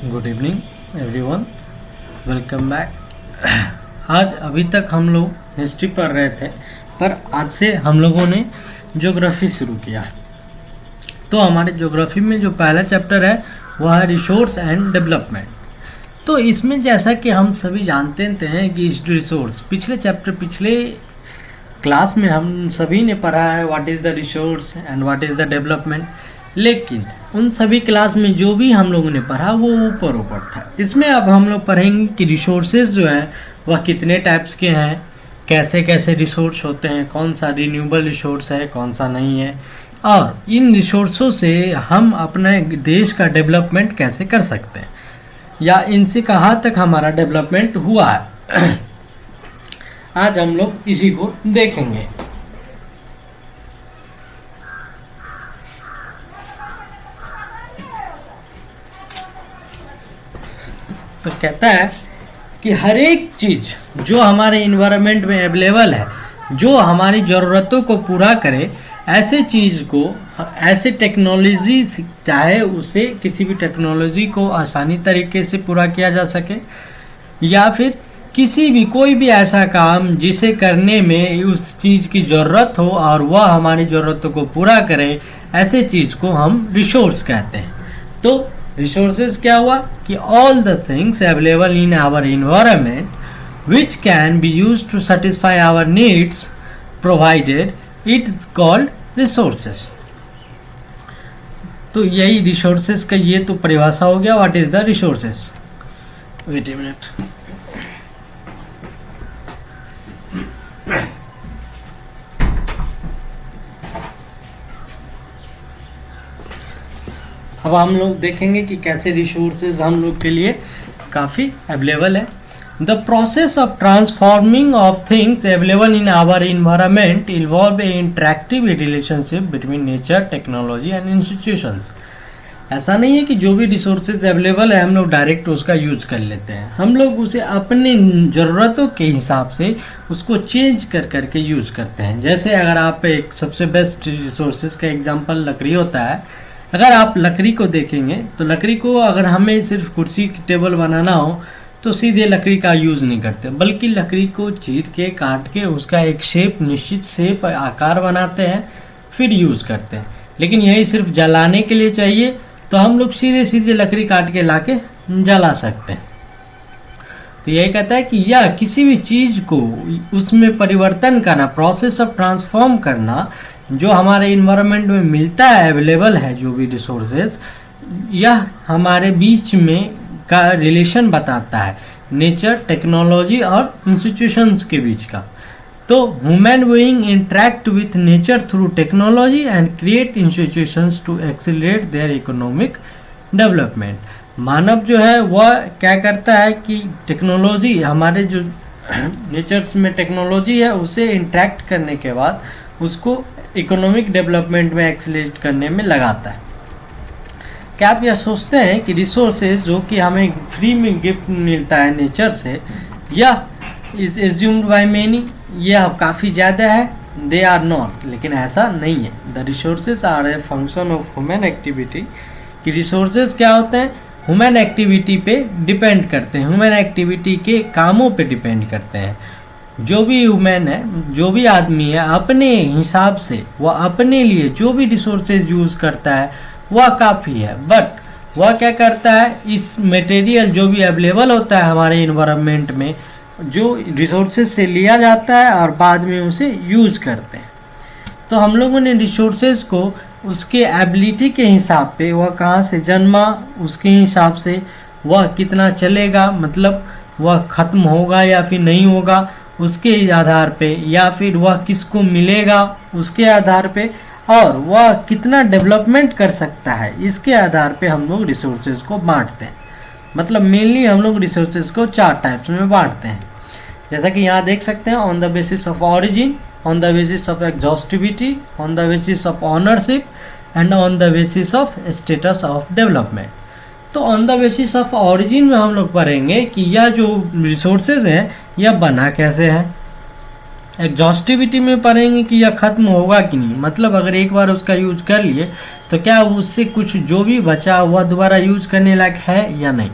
Good evening everyone, welcome back. आज अभी तक हम लोग हिस्ट्री पढ़ रहे थे, पर आज से हम लोगों ने ज्योग्राफी शुरू किया। तो हमारे ज्योग्राफी में जो पहला चैप्टर है वह है रिसोर्स एंड डेवलपमेंट। तो इसमें जैसा कि हम सभी जानते हैं कि रिसोर्स पिछले क्लास में हम सभी ने पढ़ा है what is the resource and what is the development, लेकिन उन सभी क्लास में जो भी हम लोगों ने पढ़ा वो ऊपर था। इसमें अब हम लोग पढ़ेंगे कि रिसोर्सेज जो हैं वह कितने टाइप्स के हैं, कैसे कैसे रिसोर्स होते हैं, कौन सा रिन्यूएबल रिसोर्स है, कौन सा नहीं है, और इन रिसोर्सों से हम अपने देश का डेवलपमेंट कैसे कर सकते हैं या इनसे कहाँ तक हमारा डेवलपमेंट हुआ है। आज हम लोग इसी को देखेंगे। तो कहता है कि हर एक चीज़ जो हमारे इन्वायरमेंट में अवेलेबल है, जो हमारी ज़रूरतों को पूरा करे, ऐसे चीज़ को, ऐसे टेक्नोलॉजी, चाहे उसे किसी भी टेक्नोलॉजी को आसानी तरीके से पूरा किया जा सके, या फिर किसी भी कोई भी ऐसा काम जिसे करने में उस चीज़ की ज़रूरत हो और वह हमारी ज़रूरतों को पूरा करे, ऐसे चीज़ को हम रिसोर्स कहते हैं। तो रिसोर्सेज क्या हुआ कि all the things available in our environment which can be used to satisfy our needs provided, it is called resources. तो यही रिसोर्सेज का ये तो परिभाषा हो गया, what is the resources. Wait a minute. अब हम लोग देखेंगे कि कैसे रिसोर्सेज हम लोग के लिए काफ़ी अवेलेबल है। The process of transforming of things available in our environment involve a interactive relationship between nature, technology and institutions. ऐसा नहीं है कि जो भी रिसोर्सेज अवेलेबल है हम लोग डायरेक्ट उसका यूज कर लेते हैं, हम लोग उसे अपने ज़रूरतों के हिसाब से उसको चेंज कर करके यूज करते हैं। जैसे अगर आप एक सबसे बेस्ट रिसोर्सेज का एग्जांपल लकड़ी होता है। अगर आप लकड़ी को देखेंगे तो लकड़ी को अगर हमें सिर्फ कुर्सी की टेबल बनाना हो तो सीधे लकड़ी का यूज़ नहीं करते, बल्कि लकड़ी को चीर के, काट के उसका एक शेप, निश्चित शेप, आकार बनाते हैं, फिर यूज़ करते हैं। लेकिन यही सिर्फ जलाने के लिए चाहिए तो हम लोग सीधे सीधे लकड़ी काट के ला के जला सकते हैं। तो यही कहता है कि या किसी भी चीज़ को उसमें परिवर्तन करना, प्रोसेस ऑफ ट्रांसफॉर्म करना, जो हमारे इन्वायरमेंट में मिलता है, अवेलेबल है जो भी रिसोर्सेज, यह हमारे बीच में का रिलेशन बताता है नेचर, टेक्नोलॉजी और इंस्टीट्यूशंस के बीच का। तो human being interact with nature through technology and create institutions to accelerate their economic development. मानव जो है वह क्या करता है कि टेक्नोलॉजी, हमारे जो नेचर्स में टेक्नोलॉजी है उसे इंटरेक्ट करने के बाद उसको इकोनॉमिक डेवलपमेंट में एक्सीलरेट करने में लगाता है। क्या आप यह सोचते हैं कि रिसोर्सेज जो कि हमें फ्री में गिफ्ट मिलता है नेचर से, यह इज एज्यूम्ड बाय मेनी, यह काफ़ी ज़्यादा है? They are not. लेकिन ऐसा नहीं है। The resources are a function of human activity. कि रिसोर्सेज क्या होते हैं? ह्यूमन एक्टिविटी पे डिपेंड करते हैं, ह्यूमन एक्टिविटी के कामों पे डिपेंड करते हैं। जो भी ह्यूमन है, जो भी आदमी है, अपने हिसाब से वह अपने लिए जो भी रिसोर्सेज यूज़ करता है वह काफ़ी है। बट वह क्या करता है, इस मटेरियल जो भी अवेलेबल होता है हमारे इन्वायरमेंट में, जो रिसोर्सेज से लिया जाता है और बाद में उसे यूज करते हैं। तो हम लोगों ने रिसोर्सेज को उसके एबिलिटी के हिसाब पे, वह कहाँ से जन्मा उसके हिसाब से, वह कितना चलेगा, मतलब वह ख़त्म होगा या फिर नहीं होगा उसके आधार पे, या फिर वह किसको मिलेगा उसके आधार पे, और वह कितना डेवलपमेंट कर सकता है इसके आधार पे हम लोग रिसोर्सेज को बांटते हैं। मतलब मेनली हम लोग रिसोर्सेज को 4 टाइप्स में बांटते हैं। जैसा कि यहाँ देख सकते हैं, on the basis of origin, on the basis of exhaustivity, on the basis of ownership and on the basis of status of development. तो on the basis of origin में हम लोग पढ़ेंगे कि यह जो रिसोर्सेज हैं यह बना कैसे है, एग्जॉस्टिविटी में पढ़ेंगे कि यह खत्म होगा कि नहीं, मतलब अगर एक बार उसका यूज कर लिए तो क्या उससे कुछ जो भी बचा हुआ दोबारा यूज करने लायक है या नहीं।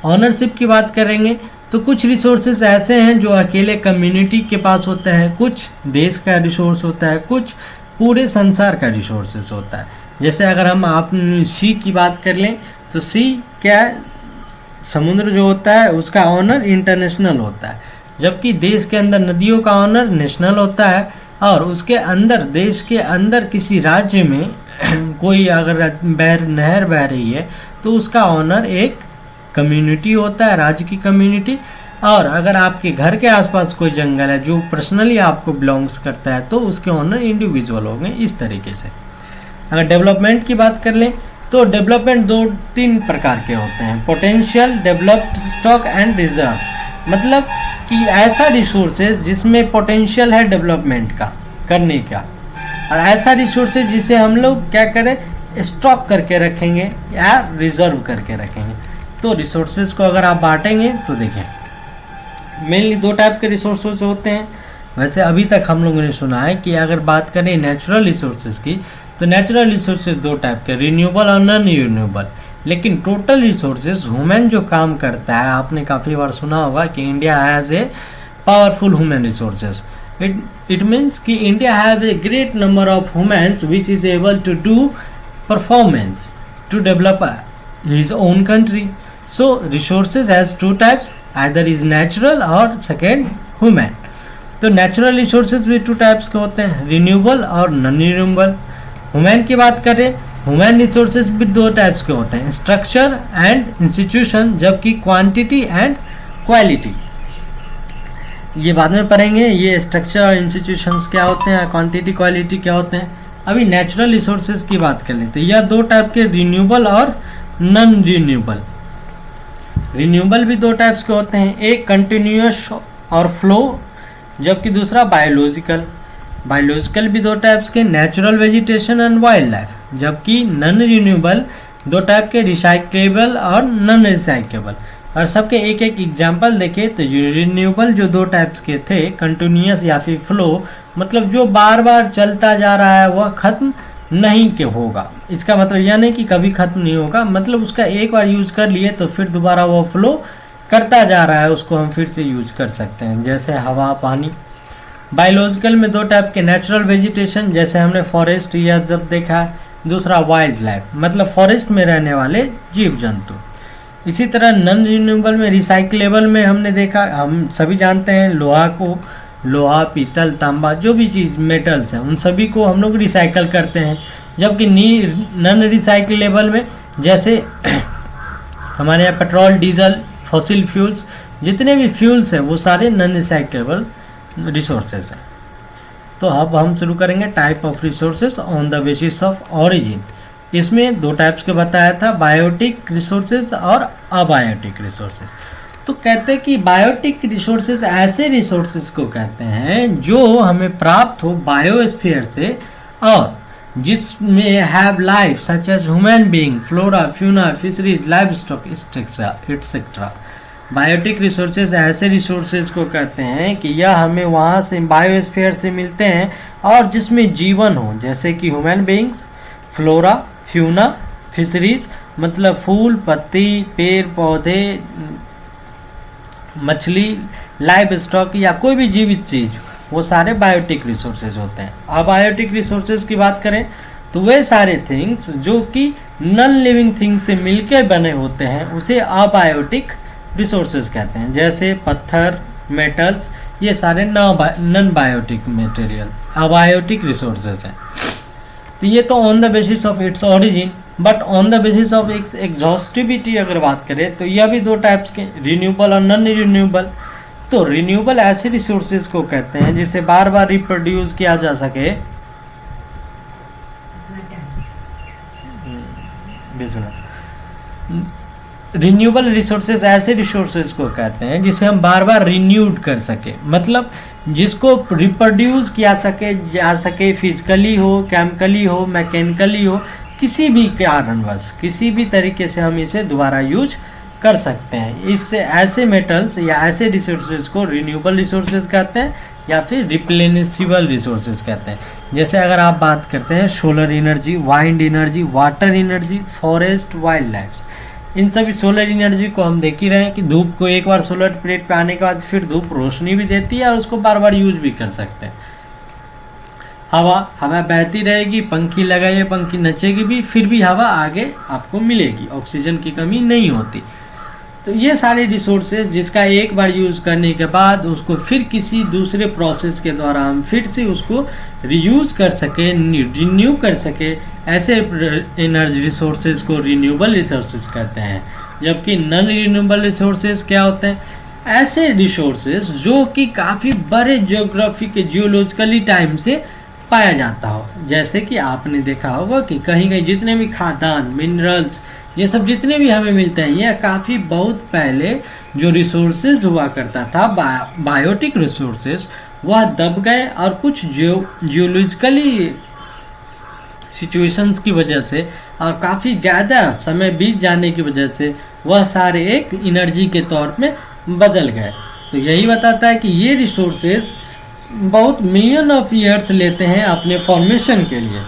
ऑनरशिप की बात करेंगे तो कुछ रिसोर्सेज ऐसे हैं जो अकेले कम्युनिटी के पास होते हैं, कुछ देश का रिसोर्स होता है, कुछ पूरे संसार का रिसोर्सेज होता है। जैसे अगर हम आप सी की बात कर लें तो सी क्या है, समुद्र जो होता है उसका ऑनर इंटरनेशनल होता है, जबकि देश के अंदर नदियों का ऑनर नेशनल होता है, और उसके अंदर देश के अंदर किसी राज्य में कोई अगर नहर बह रही है तो उसका ऑनर एक कम्युनिटी होता है, राज्य की कम्युनिटी। और अगर आपके घर के आसपास कोई जंगल है जो पर्सनली आपको बिलोंग्स करता है तो उसके ऑनर इंडिविजुअल होंगे। इस तरीके से अगर डेवलपमेंट की बात कर लें तो डेवलपमेंट 2-3 प्रकार के होते हैं, potential, developed, stock and reserve. मतलब कि ऐसा रिसोर्सेज जिसमें पोटेंशियल है डेवलपमेंट का करने का, और ऐसा रिसोर्सेज जिसे हम लोग क्या करें, स्टॉक करके रखेंगे या रिजर्व करके रखेंगे। तो रिसोर्सेज को अगर आप बांटेंगे तो देखें मेनली 2 टाइप के रिसोर्सेज होते हैं। वैसे अभी तक हम लोगों ने सुना है कि अगर बात करें नेचुरल रिसोर्सेज की तो नेचुरल रिसोर्सेज 2 टाइप के, रिन्यूएबल और नॉन रिन्यूएबल। लेकिन टोटल रिसोर्सेज ह्यूमन जो काम करता है, आपने काफ़ी बार सुना होगा कि India has a powerful human resources. It means कि India have a great number of humans which is able to do performance to develop his own country. So resources has 2 types, either is natural और second human। तो natural resources भी 2 types के होते हैं, renewable और non renewable। human की बात करें, human resources भी 2 types के होते हैं, structure and institution, जबकि quantity and quality ये बाद में पढ़ेंगे। ये structure और institutions क्या होते हैं, quantity quality क्या होते हैं। अभी natural resources की बात कर लेते हैं। यह 2 टाइप के, renewable और non renewable। रिन्यूएबल भी 2 टाइप्स के होते हैं, एक कंटिन्यूअस और फ्लो, जबकि दूसरा बायोलॉजिकल। बायोलॉजिकल भी 2 टाइप्स के, natural vegetation and wild life. जबकि नॉन रिन्यूएबल 2 टाइप के, रिसाइक्लेबल और नॉन रिसाइक्लेबल। और सबके एक एक एग्जाम्पल देखें तो रिन्यूएबल जो 2 टाइप्स के थे, कंटिन्यूअस या फिर फ्लो, मतलब जो बार बार चलता जा रहा है वह खत्म नहीं के होगा। इसका मतलब यह नहीं कि कभी खत्म नहीं होगा, मतलब उसका एक बार यूज कर लिए तो फिर दोबारा वो फ्लो करता जा रहा है, उसको हम फिर से यूज कर सकते हैं, जैसे हवा, पानी। बायोलॉजिकल में 2 टाइप के, नेचुरल वेजिटेशन जैसे हमने फॉरेस्ट या जब देखा है, दूसरा वाइल्ड लाइफ मतलब फॉरेस्ट में रहने वाले जीव जंतु। इसी तरह नॉन रिन्यूएबल में, रिसाइक्लेबल में हमने देखा, हम सभी जानते हैं लोहा, पीतल, तांबा, जो भी चीज़ मेटल्स हैं उन सभी को हम लोग रिसाइकल करते हैं। जबकि नॉन रिसाइक्लेबल में जैसे हमारे यहाँ पेट्रोल, डीजल, फॉसिल फ्यूल्स, जितने भी फ्यूल्स हैं वो सारे नॉन रिसाइक्लेबल रिसोर्सेज हैं। तो अब हम शुरू करेंगे type of resources on the basis of origin. इसमें 2 टाइप्स के बताया था, बायोटिक रिसोर्सेज और अबायोटिक रिसोर्सेज। तो कहते हैं कि बायोटिक रिसोर्सेज ऐसे रिसोर्सेज को कहते हैं जो हमें प्राप्त हो बायोस्फीयर से और जिसमें have life such as human being, flora, fauna, fisheries, livestock etcetera. Biotic resources ऐसे रिसोर्सेज को कहते हैं कि यह हमें वहाँ से बायोस्फीयर से मिलते हैं और जिसमें जीवन हो, जैसे कि human beings, flora, fauna, fisheries मतलब फूल, पत्ती, पेड़ पौधे, मछली, लाइव स्टॉक या कोई भी जीवित चीज़, वो सारे बायोटिक रिसोर्सेज होते हैं। अबायोटिक रिसोर्सेज की बात करें तो वे सारे थिंग्स जो कि नॉन लिविंग थिंग्स से मिलकर बने होते हैं उसे अबायोटिक रिसोर्सेज कहते हैं। जैसे पत्थर, मेटल्स, ये सारे non biotic material abiotic resources हैं। तो ये तो on the basis of its origin, but on the basis of exhaustivity अगर बात करें तो यह भी 2 टाइप्स के, रिन्यूएबल और नॉन रिन्यूएबल। तो रिन्यूएबल ऐसे रिसोर्सेज को कहते हैं जिसे बार बार रिप्रोड्यूस किया जा सके। रिन्यूएबल रिसोर्सेज ऐसे रिसोर्सेज को कहते हैं जिसे हम बार बार रिन्यूड कर सके, मतलब जिसको रिप्रोड्यूस किया जा सके, फिजिकली हो, केमिकली हो, मैकेनिकली हो, किसी भी कारणवश, किसी भी तरीके से हम इसे दोबारा यूज कर सकते हैं। इससे ऐसे मेटल्स या ऐसे रिसोर्सेज को रिन्यूएबल रिसोर्सेज कहते हैं या फिर रिप्लेनिशेबल रिसोर्सेज कहते हैं। जैसे अगर आप बात करते हैं solar energy, wind energy, water energy, forest, wild life, इन सभी सोलर एनर्जी को हम देख ही रहे हैं कि धूप को एक बार सोलर प्लेट पे आने के बाद फिर धूप रोशनी भी देती है और उसको बार बार यूज भी कर सकते हैं। हवा बहती रहेगी, पंखी लगाइए, पंखी नचेगी भी, फिर भी हवा आगे आपको मिलेगी, ऑक्सीजन की कमी नहीं होती। तो ये सारे रिसोर्सेज जिसका एक बार यूज़ करने के बाद उसको फिर किसी दूसरे प्रोसेस के द्वारा हम फिर से उसको रीयूज़ कर सके, रिन्यू कर सके, ऐसे एनर्जी रिसोर्सेज को रिन्यूएबल रिसोर्सेज कहते हैं। जबकि नॉन रिन्यूएबल रिसोर्सेज क्या होते हैं? ऐसे रिसोर्सेज जो कि काफ़ी बड़े जियोग्राफिक जियोलॉजिकली टाइम से पाया जाता हो। जैसे कि आपने देखा होगा कि कहीं कहीं जितने भी खादान, मिनरल्स, ये सब जितने भी हमें मिलते हैं, ये काफ़ी बहुत पहले जो रिसोर्सेज हुआ करता था, बायोटिक रिसोर्सेज, वह दब गए और कुछ जियोलॉजिकली सिचुएशंस की वजह से और काफ़ी ज़्यादा समय बीत जाने की वजह से वह सारे एक एनर्जी के तौर में बदल गए। तो यही बताता है कि ये रिसोर्सेज बहुत मिलियन ऑफ ईयर्स लेते हैं अपने फॉर्मेशन के लिए।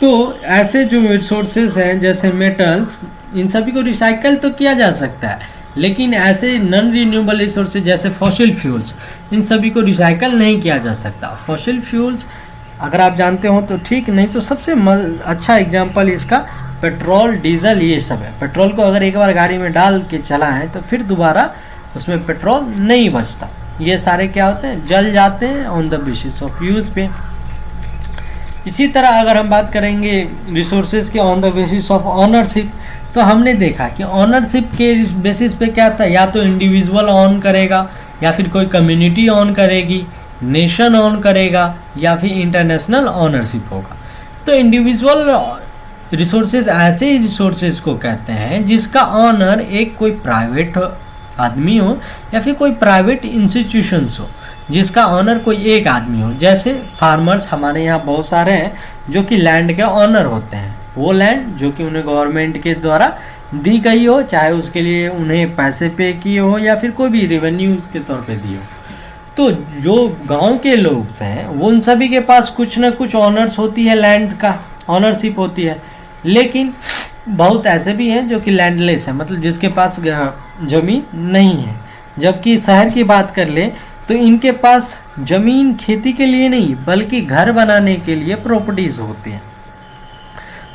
तो ऐसे जो रिसोर्सेज हैं जैसे मेटल्स, इन सभी को रिसाइकल तो किया जा सकता है, लेकिन ऐसे नॉन रिन्यूएबल रिसोर्सेज जैसे फॉसिल फ्यूल्स, इन सभी को रिसाइकल नहीं किया जा सकता। फॉसिल फ्यूल्स अगर आप जानते हो तो ठीक, नहीं तो सबसे अच्छा एग्जांपल इसका पेट्रोल, डीजल, ये सब है। पेट्रोल को अगर एक बार गाड़ी में डाल के चलाएं तो फिर दोबारा उसमें पेट्रोल नहीं बचता। ये सारे क्या होते हैं? जल जाते हैं on the basis of use पे। इसी तरह अगर हम बात करेंगे रिसोर्सेज के on the basis of ownership, तो हमने देखा कि ऑनरशिप के बेसिस पे क्या था, या तो इंडिविजुअल ऑन करेगा, या फिर कोई कम्युनिटी ऑन करेगी, नेशन ऑन करेगा, या फिर इंटरनेशनल ऑनरशिप होगा। तो इंडिविजुअल रिसोर्सेज ऐसे रिसोर्सेज को कहते हैं जिसका ऑनर एक कोई प्राइवेट आदमी हो या फिर कोई प्राइवेट इंस्टीट्यूशंस हो, जिसका ऑनर कोई एक आदमी हो। जैसे फार्मर्स हमारे यहाँ बहुत सारे हैं जो कि लैंड के ऑनर होते हैं। वो लैंड जो कि उन्हें गवर्नमेंट के द्वारा दी गई हो, चाहे उसके लिए उन्हें पैसे पे किए हो या फिर कोई भी रेवेन्यूज के तौर पे दिए हो। तो जो गांव के लोग हैं वो उन सभी के पास कुछ ना कुछ ऑनर्स होती है, लैंड का ऑनरशिप होती है। लेकिन बहुत ऐसे भी हैं जो कि लैंडलेस है, मतलब जिसके पास ज़मीन नहीं है। जबकि शहर की बात कर ले तो इनके पास ज़मीन खेती के लिए नहीं बल्कि घर बनाने के लिए प्रॉपर्टीज होती हैं।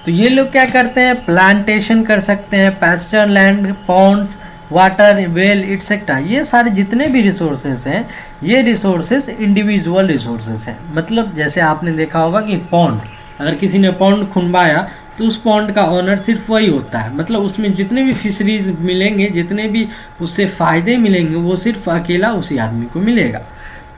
तो ये लोग क्या करते हैं? प्लांटेशन कर सकते हैं, pasture land, ponds, water well etcetera, ये सारे जितने भी रिसोर्सेज हैं, ये रिसोर्सेज इंडिविजुअल रिसोर्सेज हैं। मतलब जैसे आपने देखा होगा कि पॉन्ड, अगर किसी ने पॉन्ड खुनवाया तो उस पॉन्ड का ऑनर सिर्फ वही होता है। मतलब उसमें जितने भी फिशरीज मिलेंगे, जितने भी उससे फ़ायदे मिलेंगे, वो सिर्फ अकेला उसी आदमी को मिलेगा।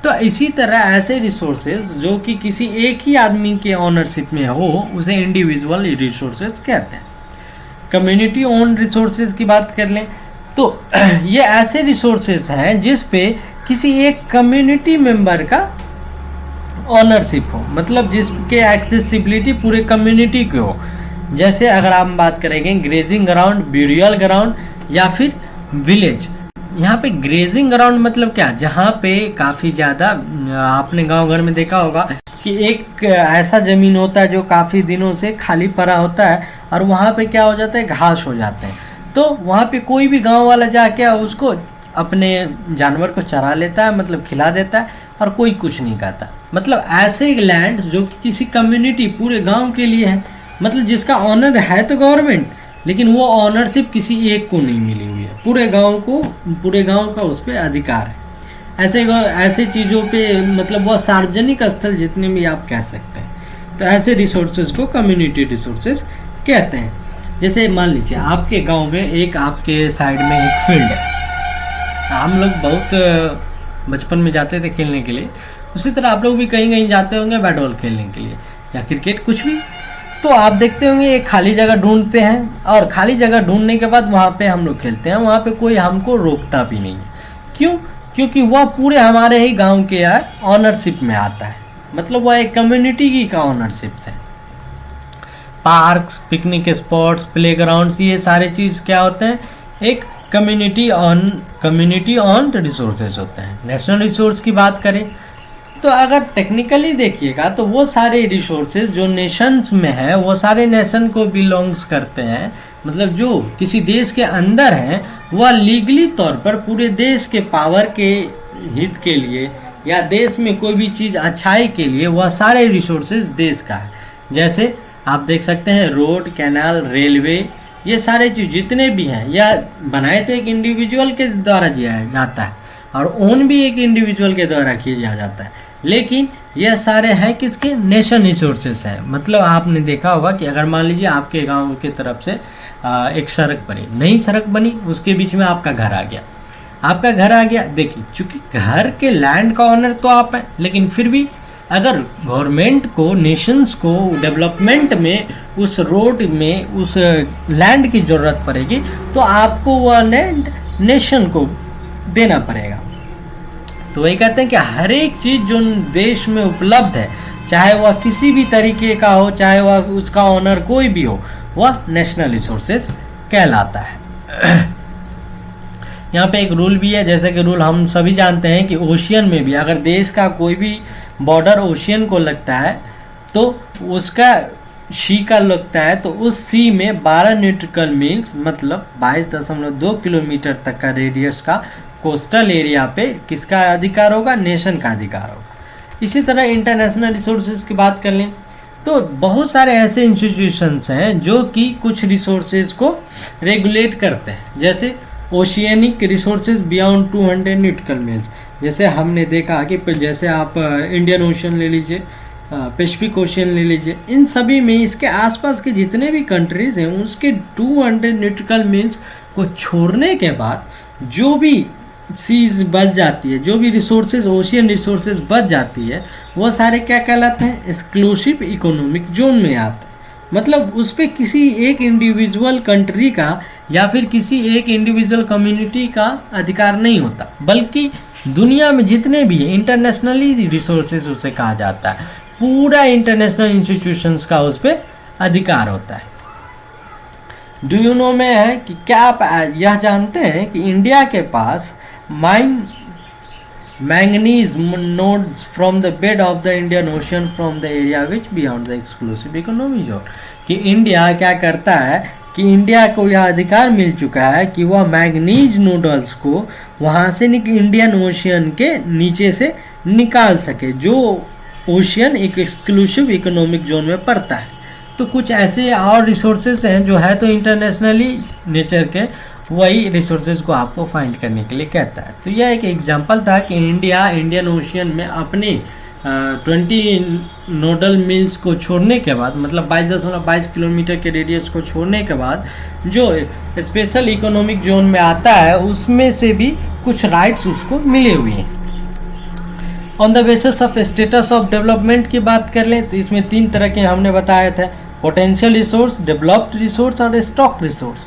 तो इसी तरह ऐसे रिसोर्सेज जो कि किसी एक ही आदमी के ऑनरशिप में हो, उसे इंडिविजुअल रिसोर्सेज कहते हैं। कम्युनिटी ओन रिसोर्सेज की बात कर लें तो ये ऐसे रिसोर्सेज हैं जिस पे किसी एक कम्युनिटी मेंबर का ऑनरशिप हो, मतलब जिसके एक्सेसिबिलिटी पूरे कम्युनिटी के हो। जैसे अगर आप बात करेंगे ग्रेजिंग ग्राउंड, ब्यूरियल ग्राउंड या फिर विलेज। यहाँ पे ग्रेजिंग ग्राउंड मतलब क्या? जहाँ पे काफ़ी ज़्यादा, आपने गांव घर में देखा होगा कि एक ऐसा ज़मीन होता है जो काफ़ी दिनों से खाली पड़ा होता है और वहाँ पे क्या हो जाता है? घास हो जाते हैं। तो वहाँ पे कोई भी गांव वाला जाके उसको अपने जानवर को चरा लेता है, मतलब खिला देता है, और कोई कुछ नहीं कहता। मतलब ऐसे लैंड जो कि किसी कम्युनिटी, पूरे गांव के लिए है, मतलब जिसका ऑनर है तो गवर्नमेंट, लेकिन वो ऑनरशिप किसी एक को नहीं मिली हुई है, पूरे गांव को, पूरे गांव का उस पर अधिकार है। ऐसे चीज़ों पे, मतलब वो सार्वजनिक स्थल जितने भी आप कह सकते हैं। तो ऐसे रिसोर्सेज को कम्युनिटी रिसोर्सेज कहते हैं। जैसे मान लीजिए आपके गांव में एक, आपके साइड में एक फील्ड है, हम लोग बहुत बचपन में जाते थे खेलने के लिए, उसी तरह आप लोग भी कहीं कहीं जाते होंगे बैट बॉल खेलने के लिए या क्रिकेट, कुछ भी। तो आप देखते होंगे एक खाली जगह ढूंढते हैं, और खाली जगह ढूंढने के बाद वहाँ पे हम लोग खेलते हैं। वहाँ पे कोई हमको रोकता भी नहीं है। क्यों? क्योंकि वह पूरे हमारे ही गांव के ऑनरशिप में आता है, मतलब वह एक कम्युनिटी की का ऑनरशिप से। पार्क्स, पिकनिक स्पॉट्स, प्लेग्राउंड्स, ये सारे चीज़ क्या होते हैं? एक कम्युनिटी ऑन रिसोर्सेज होते हैं। नेशनल रिसोर्स की बात करें तो अगर टेक्निकली देखिएगा तो वो सारे रिसोर्सेज जो नेशंस में है वो सारे नेशन को बिलोंग्स करते हैं, मतलब जो किसी देश के अंदर हैं वह लीगली तौर पर पूरे देश के पावर के हित के लिए या देश में कोई भी चीज़ अच्छाई के लिए वह सारे रिसोर्सेज देश का है। जैसे आप देख सकते हैं रोड, कैनाल, रेलवे, ये सारे चीज़ जितने भी हैं या बनाए तो एक इंडिविजुअल के द्वारा किया जाता है और ओन भी एक इंडिविजुअल के द्वारा किया जाता है, लेकिन यह सारे हैं किसके? नेशन रिसोर्सेज हैं। मतलब आपने देखा होगा कि अगर मान लीजिए आपके गांव की तरफ से एक सड़क बनी, नई सड़क बनी, उसके बीच में आपका घर आ गया, देखिए चूंकि घर के लैंड का ऑनर तो आप हैं, लेकिन फिर भी अगर गवर्नमेंट को, नेशंस को डेवलपमेंट में उस रोड में उस लैंड की ज़रूरत पड़ेगी तो आपको वह लैंड नेशन को देना पड़ेगा। तो वही कहते हैं कि हर एक चीज़ जो देश में उपलब्ध है, चाहे वह किसी भी तरीके का हो, चाहे वह उसका ऑनर कोई भी हो, वह नेशनल रिसोर्सेज कहलाता है। यहाँ पे एक रूल भी है, जैसे कि रूल हम सभी जानते हैं कि ओशियन में भी अगर देश का कोई भी बॉर्डर ओशियन को लगता है तो उसका सी का लगता है तो उस सी में 12 न्यूट्रिकल मील्स मतलब 22.2 किलोमीटर तक का रेडियस का कोस्टल एरिया पे किसका अधिकार होगा? नेशन का अधिकार होगा। इसी तरह इंटरनेशनल रिसोर्सेज की बात कर लें तो बहुत सारे ऐसे इंस्टीट्यूशंस हैं जो कि कुछ रिसोर्सेज को रेगुलेट करते हैं, जैसे ओशियनिक रिसोर्सेज बियॉन्ड 200 न्यूट्रिकल मील्स। जैसे हमने देखा कि जैसे आप इंडियन ओशन ले लीजिए, पैसिफिक ओशियन ले लीजिए, इन सभी में इसके आसपास के जितने भी कंट्रीज़ हैं उसके 200 न्यूट्रिकल मील्स को छोड़ने के बाद जो भी सीज बच जाती है, जो भी रिसोर्सेज ओशियन रिसोर्सेज बच जाती है, वो सारे क्या कहलाते हैं? एक्सक्लूसिव इकोनॉमिक जोन में आते हैं। मतलब उस पर किसी एक इंडिविजुअल कंट्री का या फिर किसी एक इंडिविजुअल कम्युनिटी का अधिकार नहीं होता, बल्कि दुनिया में जितने भी इंटरनेशनली रिसोर्सेज उसे कहा जाता है, पूरा इंटरनेशनल इंस्टीट्यूशंस का उस पर अधिकार होता है। डू यू नो में है कि क्या आप यह जानते हैं कि इंडिया के पास manganese nodes from the bed of the Indian ocean from the area which beyond the exclusive economy zone, कि इंडिया क्या करता है कि इंडिया को यह अधिकार मिल चुका है कि वह मैंगनीज नोडल्स को वहाँ से इंडियन ओशियन के नीचे से निकाल सके, जो ओशियन एक एक्सक्लूसिव इकोनॉमिक जोन में पड़ता है। तो कुछ ऐसे और रिसोर्सेज हैं जो है तो इंटरनेशनली नेचर के, वही रिसोर्सेज को आपको फाइंड करने के लिए कहता है। तो यह एक एग्जांपल था कि इंडिया इंडियन ओशियन में अपने 20 नोडल मिल्स को छोड़ने के बाद, मतलब 22.22 किलोमीटर के रेडियस को छोड़ने के बाद जो स्पेशल इकोनॉमिक जोन में आता है उसमें से भी कुछ राइट्स उसको मिले हुए हैं। On the basis of status of development की बात कर लें तो इसमें 3 तरह के हमने बताया था, पोटेंशियल रिसोर्स, डेवलप्ड रिसोर्स और स्टॉक रिसोर्स।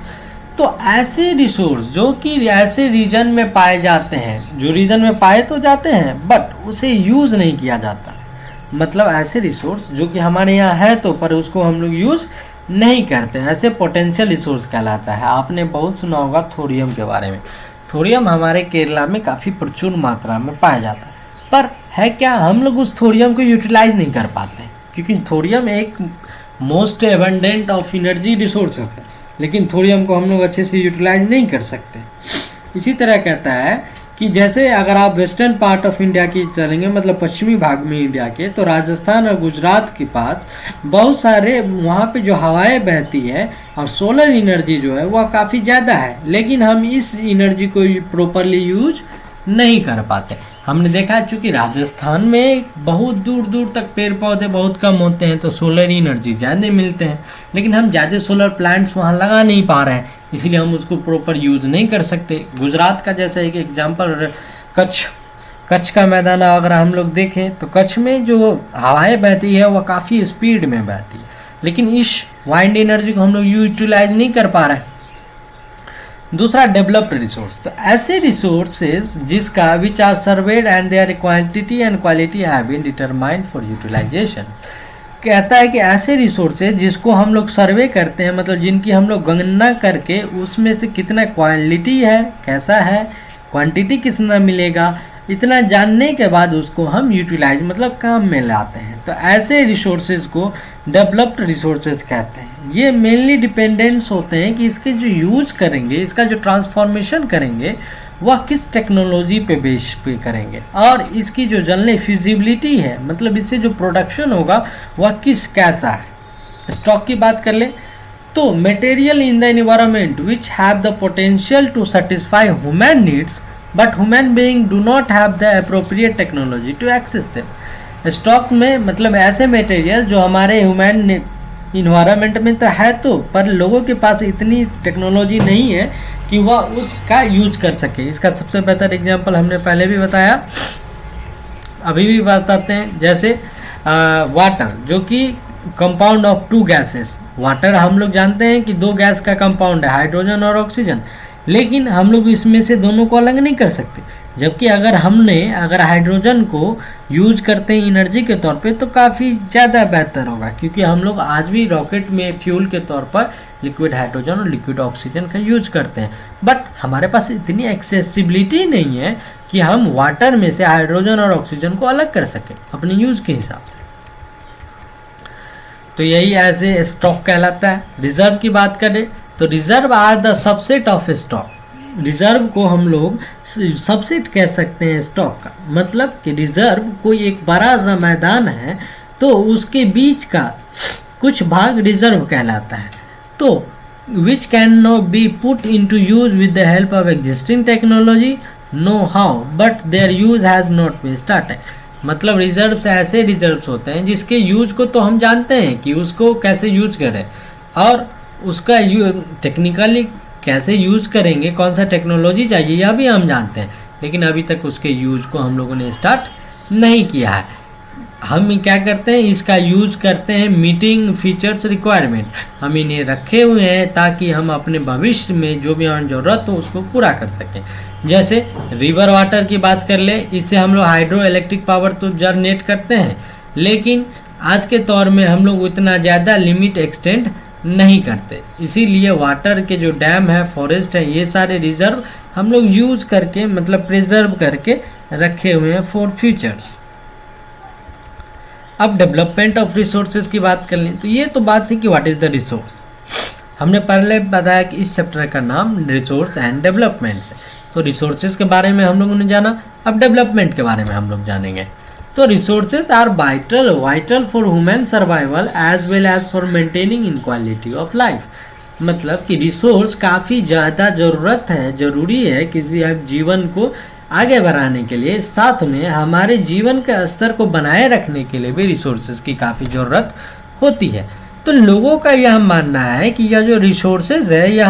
तो ऐसे रिसोर्स जो कि ऐसे रीजन में पाए जाते हैं, जो रीजन में पाए तो जाते हैं बट उसे यूज़ नहीं किया जाता, मतलब ऐसे रिसोर्स जो कि हमारे यहाँ है तो पर उसको हम लोग यूज़ नहीं करते, ऐसे पोटेंशियल रिसोर्स कहलाता है। आपने बहुत सुना होगा थोरियम के बारे में। थोरियम हमारे केरला में काफ़ी प्रचुर मात्रा में पाया जाता है, पर है क्या, हम लोग उस थोरियम को यूटिलाइज नहीं कर पाते क्योंकि थोरियम एक most abundant of energy resources है, लेकिन थोरियम को हम लोग अच्छे से यूटिलाइज नहीं कर सकते। इसी तरह कहता है कि जैसे अगर आप वेस्टर्न पार्ट ऑफ इंडिया की चलेंगे, मतलब पश्चिमी भाग में इंडिया के, तो राजस्थान और गुजरात के पास बहुत सारे वहाँ पे जो हवाएं बहती है और सोलर एनर्जी जो है वह काफ़ी ज़्यादा है, लेकिन हम इस एनर्जी को प्रॉपरली यूज नहीं कर पाते। हमने देखा चूँकि राजस्थान में बहुत दूर दूर तक पेड़ पौधे बहुत कम होते हैं तो सोलर एनर्जी ज़्यादा मिलते हैं, लेकिन हम ज़्यादा सोलर प्लांट्स वहाँ लगा नहीं पा रहे हैं, इसीलिए हम उसको प्रॉपर यूज़ नहीं कर सकते। गुजरात का जैसे एक एग्जांपल कच्छ का मैदान अगर हम लोग देखें तो कच्छ में जो हवाएं बहती है वह काफ़ी स्पीड में बहती है, लेकिन इस वाइंड एनर्जी को हम लोग यूटिलाइज नहीं कर पा रहे हैं। दूसरा डेवलप्ड रिसोर्स, तो ऐसे रिसोर्सेज जिसका which are surveyed and their quantity and quality have been determined for utilization. कहता है कि ऐसे रिसोर्सेज जिसको हम लोग सर्वे करते हैं, मतलब जिनकी हम लोग गणना करके उसमें से कितना क्वालिटी है, कैसा है, क्वांटिटी कितना मिलेगा, इतना जानने के बाद उसको हम यूटिलाइज मतलब काम में लाते हैं। तो ऐसे रिसोर्सेज को डेवलप्ड रिसोर्सेज कहते हैं। ये मेनली डिपेंडेंट्स होते हैं कि इसके जो यूज करेंगे, इसका जो ट्रांसफॉर्मेशन करेंगे वह किस टेक्नोलॉजी पे बेस पे करेंगे, और इसकी जो जनरल फिजिबिलिटी है, मतलब इससे जो प्रोडक्शन होगा वह कैसा है। स्टॉक की बात कर ले तो material in the environment which have the potential to satisfy human needs but human being do not have the appropriate technology to access them. Stock में मतलब ऐसे मटेरियल जो हमारे ह्यूमन इन्वायरमेंट में तो है, तो पर लोगों के पास इतनी टेक्नोलॉजी नहीं है कि वह उसका यूज कर सके। इसका सबसे बेहतर एग्जांपल हमने पहले भी बताया, अभी भी बताते हैं। जैसे वाटर, जो कि compound of two gases. Water हम लोग जानते हैं कि दो गैस का कंपाउंड है, हाइड्रोजन और ऑक्सीजन, लेकिन हम लोग इसमें से दोनों को अलग नहीं कर सकते। जबकि अगर हाइड्रोजन को यूज करते हैं एनर्जी के तौर पे तो काफ़ी ज़्यादा बेहतर होगा, क्योंकि हम लोग आज भी रॉकेट में फ्यूल के तौर पर लिक्विड हाइड्रोजन और लिक्विड ऑक्सीजन का यूज करते हैं। बट हमारे पास इतनी एक्सेसिबिलिटी नहीं है कि हम वाटर में से हाइड्रोजन और ऑक्सीजन को अलग कर सकें अपने यूज के हिसाब से। तो यही ऐसे स्टॉक कहलाता है। रिजर्व की बात करें तो reserve are the subset of stock. Reserve को हम लोग सबसेट कह सकते हैं स्टॉक का, मतलब कि रिजर्व कोई एक बड़ा सा मैदान है तो उसके बीच का कुछ भाग रिजर्व कहलाता है। तो which can not be put into use with the help of existing technology know how but their use has not been started. मतलब रिजर्व से ऐसे रिजर्व्स होते हैं जिसके यूज को तो हम जानते हैं कि उसको कैसे यूज करें, और उसका टेक्निकली कैसे यूज करेंगे, कौन सा टेक्नोलॉजी चाहिए यह भी हम जानते हैं, लेकिन अभी तक उसके यूज को हम लोगों ने स्टार्ट नहीं किया है। हम क्या करते हैं, इसका यूज करते हैं मीटिंग फीचर्स रिक्वायरमेंट। हम इन्हें रखे हुए हैं ताकि हम अपने भविष्य में जो भी हमारी ज़रूरत हो उसको पूरा कर सकें। जैसे रिवर वाटर की बात कर ले, इससे हम लोग हाइड्रो इलेक्ट्रिक पावर तो जनरेट करते हैं, लेकिन आज के दौर में हम लोग उतना ज़्यादा लिमिट एक्सटेंड नहीं करते। इसीलिए वाटर के जो डैम है, फॉरेस्ट है, ये सारे रिजर्व हम लोग यूज करके मतलब प्रिजर्व करके रखे हुए हैं फॉर फ्यूचर्स। अब डेवलपमेंट ऑफ रिसोर्सेज की बात कर लें तो ये तो बात थी कि व्हाट इज द रिसोर्स। हमने पहले बताया कि इस चैप्टर का नाम रिसोर्स एंड डेवलपमेंट है। तो रिसोर्सेज के बारे में हम लोगों ने जाना, अब डेवलपमेंट के बारे में हम लोग जानेंगे। तो resources are vital for human survival as well as for maintaining in quality of life. मतलब कि रिसोर्स काफ़ी ज़्यादा ज़रूरी है किसी जीवन को आगे बढ़ाने के लिए, साथ में हमारे जीवन के स्तर को बनाए रखने के लिए भी रिसोर्सेज की काफ़ी ज़रूरत होती है। तो लोगों का यह मानना है कि यह जो रिसोर्सेज है यह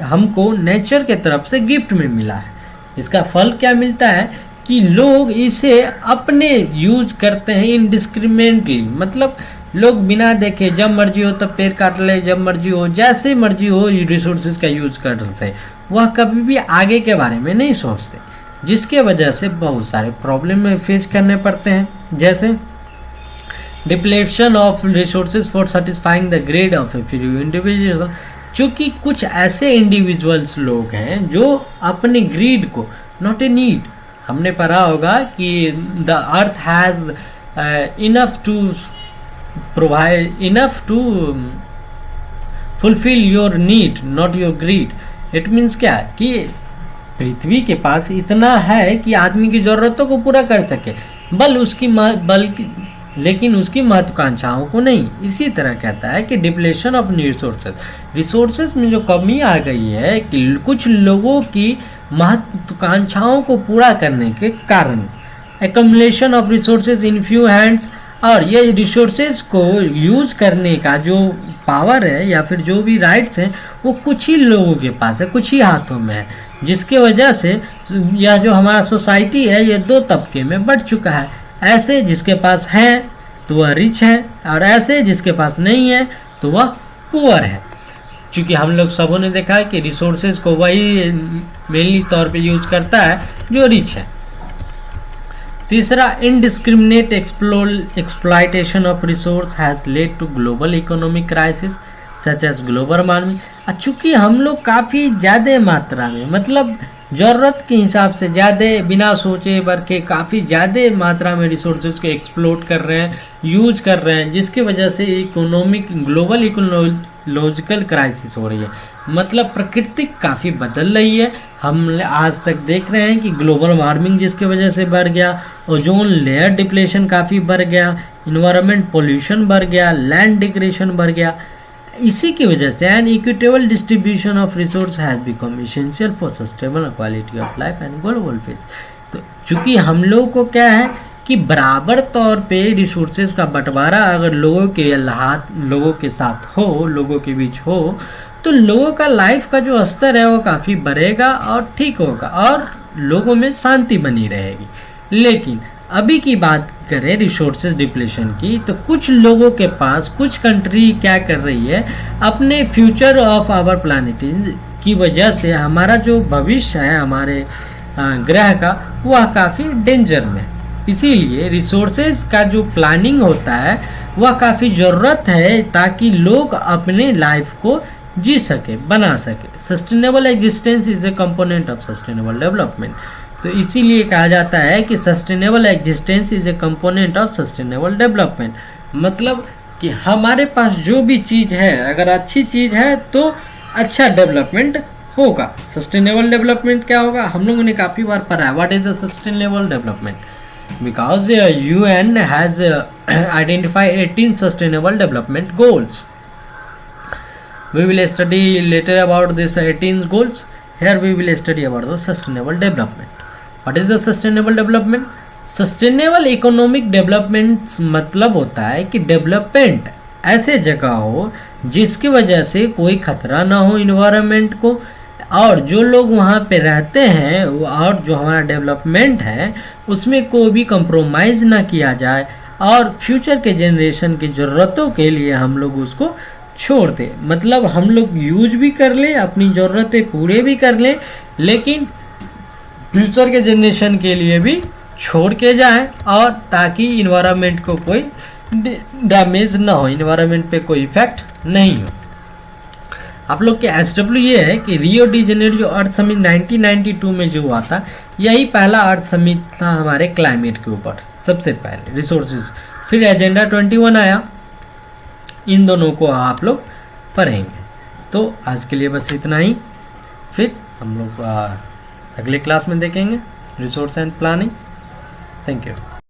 हमको नेचर के तरफ से गिफ्ट में मिला है। इसका फल क्या मिलता है कि लोग इसे अपने यूज करते हैं इनडिस्क्रिमिनेटली, मतलब लोग बिना देखे जब मर्जी हो तब पेड़ काट ले, जब मर्जी हो जैसे मर्जी हो रिसोर्सेज का यूज करते हैं। वह कभी भी आगे के बारे में नहीं सोचते, जिसके वजह से बहुत सारे प्रॉब्लम में फेस करने पड़ते हैं। जैसे depletion of resources for satisfying the grade of a few individual, चूँकि कुछ ऐसे इंडिविजुअल्स लोग हैं जो अपने ग्रीड को, नॉट ए नीड, हमने पढ़ा होगा कि the earth has enough to provide enough to fulfil your need not your greed. It means क्या कि पृथ्वी के पास इतना है कि आदमी की ज़रूरतों को पूरा कर सके, लेकिन उसकी महत्वाकांक्षाओं को नहीं। इसी तरह कहता है कि डिप्लेशन ऑफ रिसोर्सेज में जो कमी आ गई है कि कुछ लोगों की महत्वाकांक्षाओं को पूरा करने के कारण accumulation of resources in few hands, और ये रिसोर्सेज को यूज करने का जो पावर है या फिर जो भी राइट्स हैं वो कुछ ही लोगों के पास है, कुछ ही हाथों में है, जिसके वजह से यह जो हमारा सोसाइटी है ये दो तबके में बढ़ चुका है। ऐसे जिसके पास है तो वह रिच है, और ऐसे जिसके पास नहीं है तो वह पुअर है। क्योंकि हम लोग सबों ने देखा है कि रिसोर्सेज को वही मेनली तौर पे यूज करता है जो रिच है। तीसरा, indiscriminate exploitation of resource has led to global economic crisis such as global warming. चूँकि हम लोग काफ़ी ज़्यादा मात्रा में, मतलब ज़रूरत के हिसाब से ज़्यादा, बिना सोचे बरके काफ़ी ज़्यादा मात्रा में रिसोर्सेज को एक्सप्लोट कर रहे हैं, यूज कर रहे हैं, जिसकी वजह से ग्लोबल इकोलॉजिकल क्राइसिस हो रही है। मतलब प्रकृति काफ़ी बदल रही है। हम आज तक देख रहे हैं कि ग्लोबल वार्मिंग जिसकी वजह से बढ़ गया, ओजोन लेयर डिप्लेशन काफ़ी बढ़ गया, इन्वायरमेंट पोल्यूशन बढ़ गया, लैंड डिग्रेडेशन बढ़ गया। इसी की वजह से an equitable distribution of resource has become essential for sustainable quality of life and global peace. तो चूँकि हम लोगों को क्या है कि बराबर तौर पे रिसोर्सेज का बंटवारा अगर लोगों के साथ हो, लोगों के बीच हो, तो लोगों का लाइफ का जो स्तर है वो काफ़ी बढ़ेगा और ठीक होगा और लोगों में शांति बनी रहेगी। लेकिन अभी की बात करें रिसोर्सेज डिप्लेशन की, तो कुछ लोगों के पास, कुछ कंट्री क्या कर रही है, अपने फ्यूचर ऑफ आवर प्लानिट की वजह से हमारा जो भविष्य है हमारे ग्रह का, वह काफ़ी डेंजर में। इसीलिए रिसोर्सेज का जो प्लानिंग होता है वह काफ़ी ज़रूरत है ताकि लोग अपने लाइफ को जी सके, बना सके। Sustainable existence is a component of sustainable development. तो इसीलिए कहा जाता है कि sustainable existence is a component of sustainable development. मतलब कि हमारे पास जो भी चीज़ है, अगर अच्छी चीज़ है तो अच्छा डेवलपमेंट होगा। सस्टेनेबल डेवलपमेंट क्या होगा, हम लोगों ने काफ़ी बार पढ़ा है। What is the sustainable development? Because UN has identified 18 sustainable development goals. We will study later about this 18 goals. Here we will study about the sustainable development. What is the sustainable development? Sustainable economic development मतलब होता है कि development ऐसे जगह हो जिसकी वजह से कोई खतरा ना हो इन्वायरमेंट को, और जो लोग वहाँ पे रहते हैं और जो हमारा डेवलपमेंट है उसमें कोई भी कंप्रोमाइज़ ना किया जाए, और फ्यूचर के जनरेशन की ज़रूरतों के लिए हम लोग उसको छोड़ दे। मतलब हम लोग यूज भी कर ले, अपनी ज़रूरतें पूरे भी कर ले, लेकिन फ्यूचर के जनरेशन के लिए भी छोड़ के जाए, और ताकि इन्वायरमेंट को कोई डैमेज ना हो, इन्वायरमेंट पे कोई इफेक्ट नहीं हो। आप लोग के SW ये है कि रियो डी जेनेरो जो अर्थ समिट 1992 में जो हुआ था, यही पहला अर्थ समिट था हमारे क्लाइमेट के ऊपर, सबसे पहले रिसोर्सेज। फिर एजेंडा 21 आया, इन दोनों को आप लोग पढ़ेंगे। तो आज के लिए बस इतना ही, फिर हम लोग अगले क्लास में देखेंगे resource and planning. Thank you.